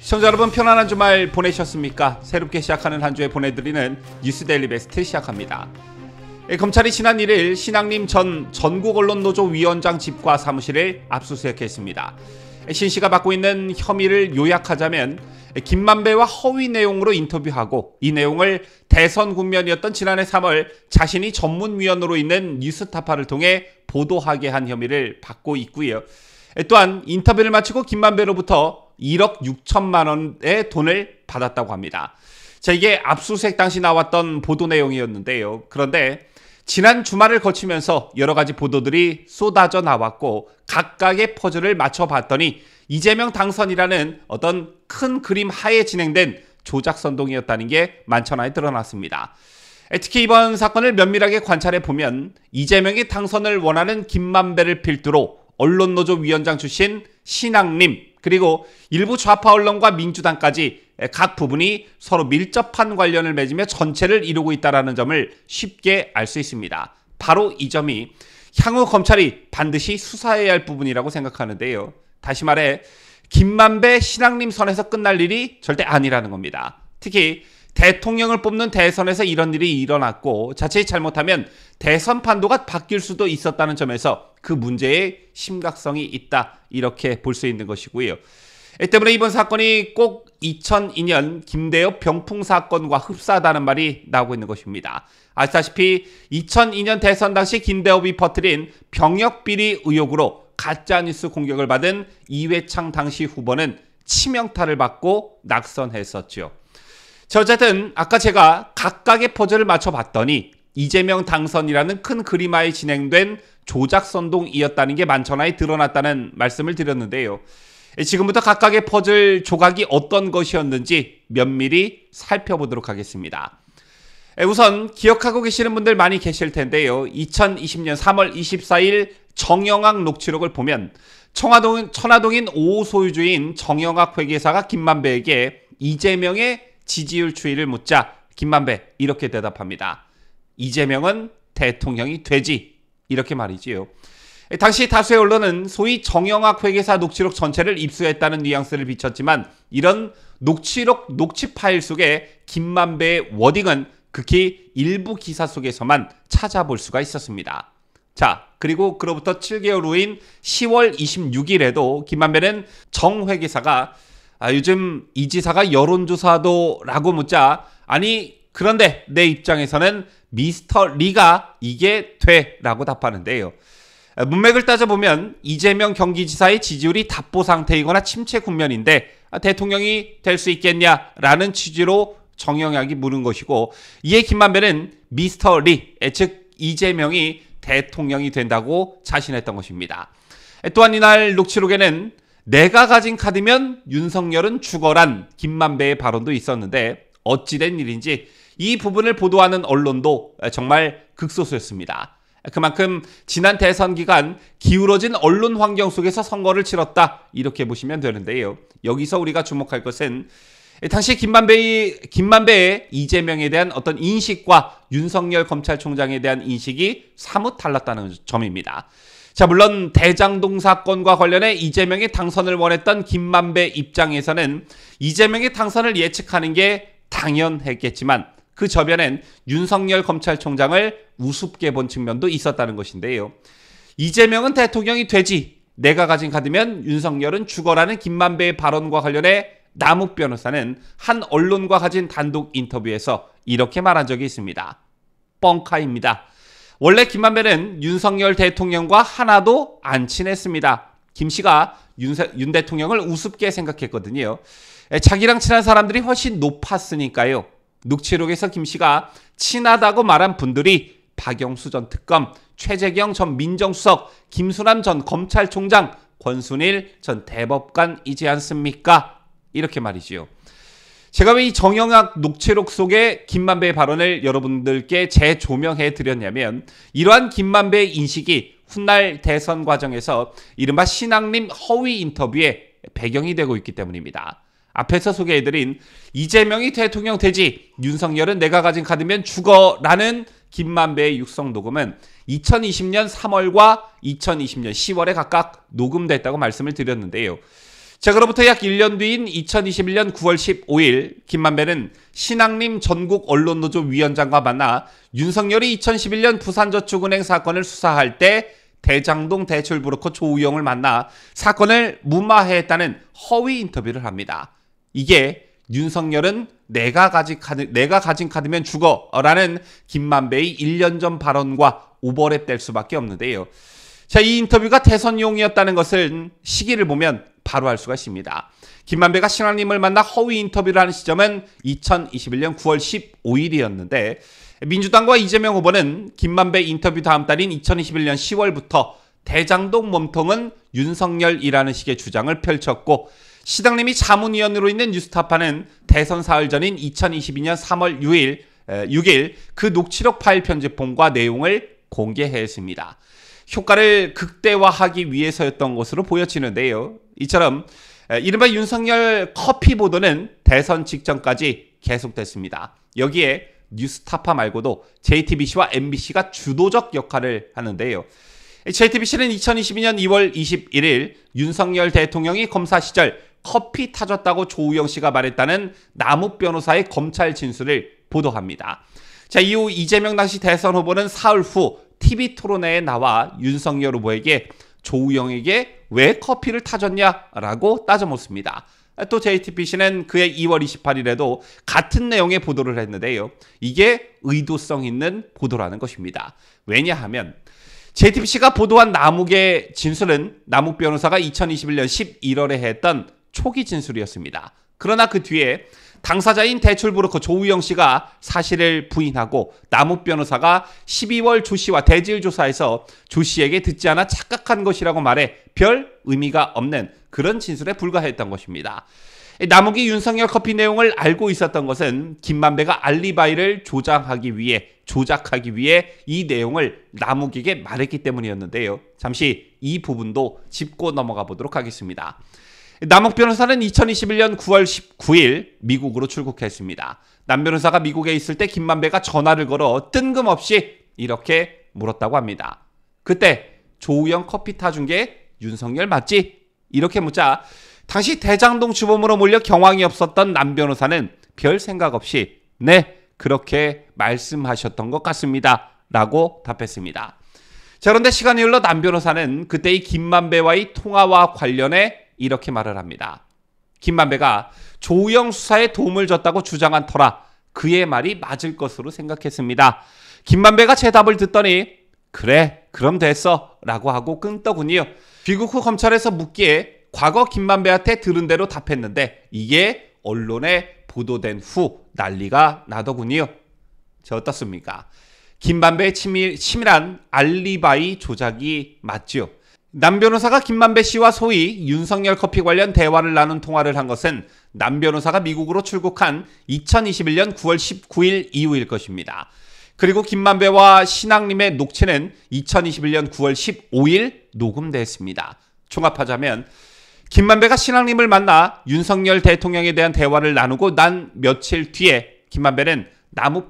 시청자 여러분, 편안한 주말 보내셨습니까? 새롭게 시작하는 한 주에 보내드리는 뉴스데일리 베스트 시작합니다. 검찰이 지난 1일 신앙림 전 전국언론노조 위원장 집과 사무실을 압수수색했습니다. 신 씨가 받고 있는 혐의를 요약하자면 김만배와 허위 내용으로 인터뷰하고 이 내용을 대선 국면이었던 지난해 3월 자신이 전문위원으로 있는 뉴스타파를 통해 보도하게 한 혐의를 받고 있고요. 또한 인터뷰를 마치고 김만배로부터 1억 6천만 원의 돈을 받았다고 합니다. 자, 이게 압수수색 당시 나왔던 보도 내용이었는데요. 그런데 지난 주말을 거치면서 여러 가지 보도들이 쏟아져 나왔고 각각의 퍼즐을 맞춰봤더니 이재명 당선이라는 어떤 큰 그림 하에 진행된 조작선동이었다는 게 만천하에 드러났습니다. 특히 이번 사건을 면밀하게 관찰해 보면 이재명이 당선을 원하는 김만배를 필두로 언론노조 위원장 출신 신앙림 그리고 일부 좌파 언론과 민주당까지 각 부분이 서로 밀접한 관련을 맺으며 전체를 이루고 있다는 점을 쉽게 알 수 있습니다. 바로 이 점이 향후 검찰이 반드시 수사해야 할 부분이라고 생각하는데요. 다시 말해 김만배 신앙림 선에서 끝날 일이 절대 아니라는 겁니다. 특히 대통령을 뽑는 대선에서 이런 일이 일어났고 자칫 잘못하면 대선 판도가 바뀔 수도 있었다는 점에서 그 문제의 심각성이 있다, 이렇게 볼 수 있는 것이고요. 때문에 이번 사건이 꼭 2002년 김대엽 병풍 사건과 흡사하다는 말이 나오고 있는 것입니다. 아시다시피 2002년 대선 당시 김대엽이 퍼뜨린 병역비리 의혹으로 가짜뉴스 공격을 받은 이회창 당시 후보는 치명타를 받고 낙선했었죠. 자, 어쨌든 아까 제가 각각의 퍼즐을 맞춰봤더니 이재명 당선이라는 큰 그림하에 진행된 조작선동이었다는 게 만천하에 드러났다는 말씀을 드렸는데요. 지금부터 각각의 퍼즐 조각이 어떤 것이었는지 면밀히 살펴보도록 하겠습니다. 우선 기억하고 계시는 분들 많이 계실 텐데요. 2020년 3월 24일 정영학 녹취록을 보면 천화동인 5호 소유주인 정영학 회계사가 김만배에게 이재명의 지지율 추이를 묻자 김만배 이렇게 대답합니다. 이재명은 대통령이 되지, 이렇게 말이지요. 당시 다수의 언론은 소위 정영학 회계사 녹취록 전체를 입수했다는 뉘앙스를 비췄지만 이런 녹취 파일 속에 김만배의 워딩은 극히 일부 기사 속에서만 찾아볼 수가 있었습니다. 자, 그리고 그로부터 7개월 후인 10월 26일에도 김만배는 정 회계사가 요즘 이 지사가 여론조사도 라고 묻자 아니 그런데 내 입장에서는 미스터 리가 이게 돼 라고 답하는데요. 문맥을 따져보면 이재명 경기지사의 지지율이 답보 상태이거나 침체 국면인데 대통령이 될 수 있겠냐라는 취지로 정영학이 물은 것이고 이에 김만배는 미스터 리, 즉 이재명이 대통령이 된다고 자신했던 것입니다. 또한 이날 녹취록에는 내가 가진 카드면 윤석열은 죽어란 김만배의 발언도 있었는데 어찌된 일인지 이 부분을 보도하는 언론도 정말 극소수였습니다. 그만큼 지난 대선 기간 기울어진 언론 환경 속에서 선거를 치렀다, 이렇게 보시면 되는데요. 여기서 우리가 주목할 것은 당시 김만배의 이재명에 대한 어떤 인식과 윤석열 검찰총장에 대한 인식이 사뭇 달랐다는 점입니다. 자, 물론 대장동 사건과 관련해 이재명의 당선을 원했던 김만배 입장에서는 이재명의 당선을 예측하는 게 당연했겠지만 그 저변엔 윤석열 검찰총장을 우습게 본 측면도 있었다는 것인데요. 이재명은 대통령이 되지, 내가 가진 카드면 윤석열은 죽어라는 김만배의 발언과 관련해 남욱 변호사는 한 언론과 가진 단독 인터뷰에서 이렇게 말한 적이 있습니다. 뻥카입니다. 원래 김만배는 윤석열 대통령과 하나도 안 친했습니다. 김 씨가 윤 대통령을 우습게 생각했거든요. 자기랑 친한 사람들이 훨씬 높았으니까요. 녹취록에서 김 씨가 친하다고 말한 분들이 박영수 전 특검, 최재경 전 민정수석, 김수남 전 검찰총장, 권순일 전 대법관이지 않습니까? 이렇게 말이지요. 제가 왜 이 정영학 녹취록 속에 김만배의 발언을 여러분들께 재조명해 드렸냐면 이러한 김만배의 인식이 훗날 대선 과정에서 이른바 신앙림 허위 인터뷰의 배경이 되고 있기 때문입니다. 앞에서 소개해드린 이재명이 대통령 되지, 윤석열은 내가 가진 카드면 죽어라는 김만배의 육성 녹음은 2020년 3월과 2020년 10월에 각각 녹음됐다고 말씀을 드렸는데요. 자, 그로부터 약 1년 뒤인 2021년 9월 15일 김만배는 신앙림 전국 언론노조 위원장과 만나 윤석열이 2011년 부산저축은행 사건을 수사할 때 대장동 대출 브로커 조우영을 만나 사건을 무마해했다는 허위 인터뷰를 합니다. 이게 윤석열은 내가 가진 카드면 죽어라는 김만배의 1년 전 발언과 오버랩될 수밖에 없는데요. 자, 이 인터뷰가 대선용이었다는 것을 시기를 보면 바로 알 수가 있습니다. 김만배가 신앙님을 만나 허위 인터뷰를 하는 시점은 2021년 9월 15일이었는데 민주당과 이재명 후보는 김만배 인터뷰 다음 달인 2021년 10월부터 대장동 몸통은 윤석열이라는 식의 주장을 펼쳤고 시당님이 자문위원으로 있는 뉴스타파는 대선 사흘 전인 2022년 3월 6일 그 녹취록 파일 편집본과 내용을 공개했습니다. 효과를 극대화하기 위해서였던 것으로 보여지는데요. 이처럼 이른바 윤석열 커피 보도는 대선 직전까지 계속됐습니다. 여기에 뉴스타파 말고도 JTBC와 MBC가 주도적 역할을 하는데요. JTBC는 2022년 2월 21일 윤석열 대통령이 검사 시절 커피 타줬다고 조우영 씨가 말했다는 남욱 변호사의 검찰 진술을 보도합니다. 자, 이후 이재명 당시 대선 후보는 사흘 후 TV 토론회에 나와 윤석열 후보에게 조우영에게 왜 커피를 타줬냐라고 따져 묻습니다. 또 JTBC는 그해 2월 28일에도 같은 내용의 보도를 했는데요. 이게 의도성 있는 보도라는 것입니다. 왜냐하면 JTBC가 보도한 남욱의 진술은 남욱 변호사가 2021년 11월에 했던 초기 진술이었습니다. 그러나 그 뒤에 당사자인 대출 브로커 조우영 씨가 사실을 부인하고 남욱 변호사가 12월 조 씨와 대질 조사에서 조 씨에게 듣지 않아 착각한 것이라고 말해 별 의미가 없는 그런 진술에 불과했던 것입니다. 남욱이 윤석열 커피 내용을 알고 있었던 것은 김만배가 알리바이를 조작하기 위해 이 내용을 남욱에게 말했기 때문이었는데요. 잠시 이 부분도 짚고 넘어가 보도록 하겠습니다. 남욱 변호사는 2021년 9월 19일 미국으로 출국했습니다. 남 변호사가 미국에 있을 때 김만배가 전화를 걸어 뜬금없이 이렇게 물었다고 합니다. 그때 조우영 커피 타준 게 윤석열 맞지? 이렇게 묻자 당시 대장동 주범으로 몰려 경황이 없었던 남 변호사는 별 생각 없이 네, 그렇게 말씀하셨던 것 같습니다. 라고 답했습니다. 자, 그런데 시간이 흘러 남 변호사는 그때의 김만배와의 통화와 관련해 이렇게 말을 합니다. 김만배가 조우영 수사에 도움을 줬다고 주장한 터라 그의 말이 맞을 것으로 생각했습니다. 김만배가 제 답을 듣더니 그래 그럼 됐어 라고 하고 끊더군요. 귀국 후 검찰에서 묻기에 과거 김만배한테 들은 대로 답했는데 이게 언론에 보도된 후 난리가 나더군요. 저 어떻습니까? 김만배의 치밀한 알리바이 조작이 맞죠. 남 변호사가 김만배 씨와 소위 윤석열 커피 관련 대화를 나눈 통화를 한 것은 남 변호사가 미국으로 출국한 2021년 9월 19일 이후일 것입니다. 그리고 김만배와 신앙님의 녹취는 2021년 9월 15일 녹음됐습니다. 총합하자면 김만배가 신앙님을 만나 윤석열 대통령에 대한 대화를 나누고 난 며칠 뒤에 김만배는 남욱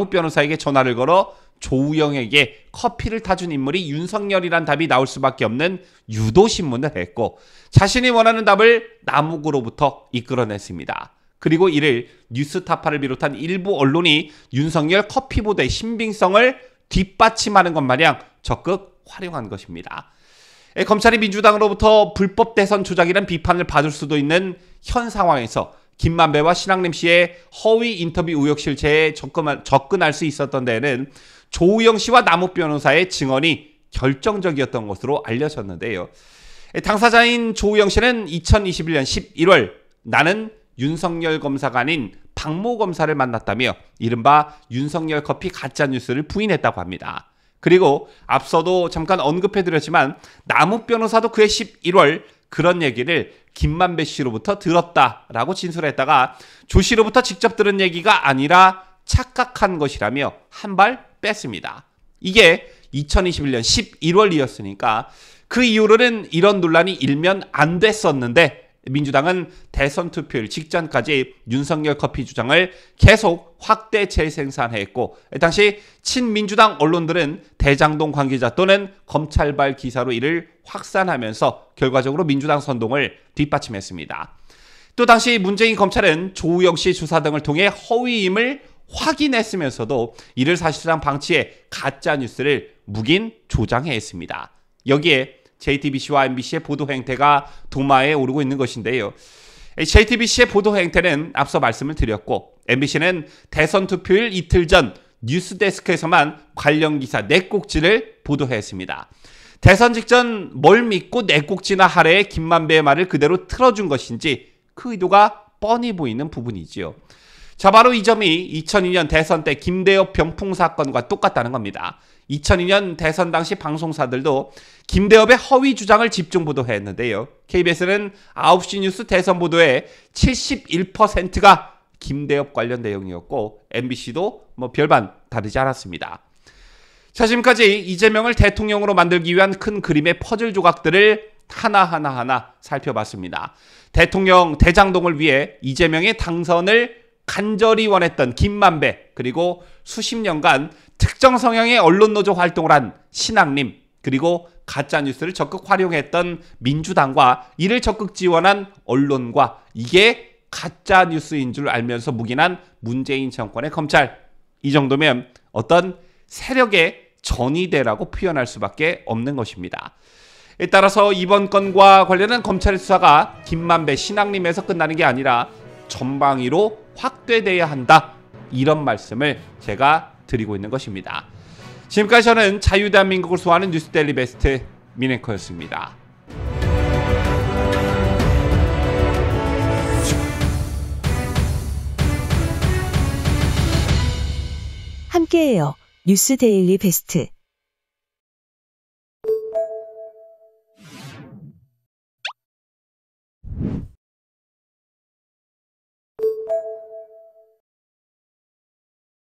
변호사에게 전화를 걸어 조우영에게 커피를 타준 인물이 윤석열이란 답이 나올 수밖에 없는 유도신문을 했고 자신이 원하는 답을 남욱으로부터 이끌어냈습니다. 그리고 이를 뉴스타파를 비롯한 일부 언론이 윤석열 커피 보도의 신빙성을 뒷받침하는 것 마냥 적극 활용한 것입니다. 검찰이 민주당으로부터 불법 대선 조작이란 비판을 받을 수도 있는 현 상황에서 김만배와 신앙림 씨의 허위 인터뷰 의혹 실체에 접근할 수 있었던 데에는 조우영 씨와 남욱 변호사의 증언이 결정적이었던 것으로 알려졌는데요. 당사자인 조우영 씨는 2021년 11월 나는 윤석열 검사가 아닌 박모 검사를 만났다며 이른바 윤석열 커피 가짜뉴스를 부인했다고 합니다. 그리고 앞서도 잠깐 언급해드렸지만 남욱 변호사도 그해 11월 그런 얘기를 김만배 씨로부터 들었다라고 진술했다가 조 씨로부터 직접 들은 얘기가 아니라 착각한 것이라며 한 발 뺐습니다. 이게 2021년 11월이었으니까 그 이후로는 이런 논란이 일면 안 됐었는데 민주당은 대선 투표일 직전까지 윤석열 커피 주장을 계속 확대 재생산했고, 당시 친민주당 언론들은 대장동 관계자 또는 검찰발 기사로 이를 확산하면서 결과적으로 민주당 선동을 뒷받침했습니다. 또 당시 문재인 검찰은 조우영 씨 수사 등을 통해 허위임을 확인했으면서도 이를 사실상 방치해 가짜뉴스를 묵인 조장했습니다. 여기에 JTBC와 MBC의 보도 행태가 도마에 오르고 있는 것인데요. JTBC의 보도 행태는 앞서 말씀을 드렸고, MBC는 대선 투표일 이틀 전 뉴스데스크에서만 관련 기사 4꼭지를 보도했습니다. 대선 직전 뭘 믿고 4꼭지나 하래의 김만배의 말을 그대로 틀어준 것인지 그 의도가 뻔히 보이는 부분이지요. 자, 바로 이 점이 2002년 대선 때 김대엽 병풍 사건과 똑같다는 겁니다. 2002년 대선 당시 방송사들도 김대엽의 허위 주장을 집중 보도했는데요. KBS는 9시 뉴스 대선 보도의 71%가 김대엽 관련 내용이었고, MBC도 별반 다르지 않았습니다. 자, 지금까지 이재명을 대통령으로 만들기 위한 큰 그림의 퍼즐 조각들을 하나하나 살펴봤습니다. 대통령 대장동을 위해 이재명의 당선을 간절히 원했던 김만배, 그리고 수십 년간 특정 성향의 언론노조 활동을 한 신앙님, 그리고 가짜뉴스를 적극 활용했던 민주당과 이를 적극 지원한 언론과, 이게 가짜뉴스인 줄 알면서 묵인한 문재인 정권의 검찰, 이 정도면 어떤 세력의 전이대라고 표현할 수밖에 없는 것입니다. 따라서 이번 건과 관련한 검찰의 수사가 김만배 신앙님에서 끝나는 게 아니라 전방위로 확대돼야 한다, 이런 말씀을 제가 드리고 있는 것입니다. 지금까지 저는 자유대한민국을 소화하는 뉴스데일리 베스트 민앵커였습니다. 함께해요. 뉴스데일리 베스트.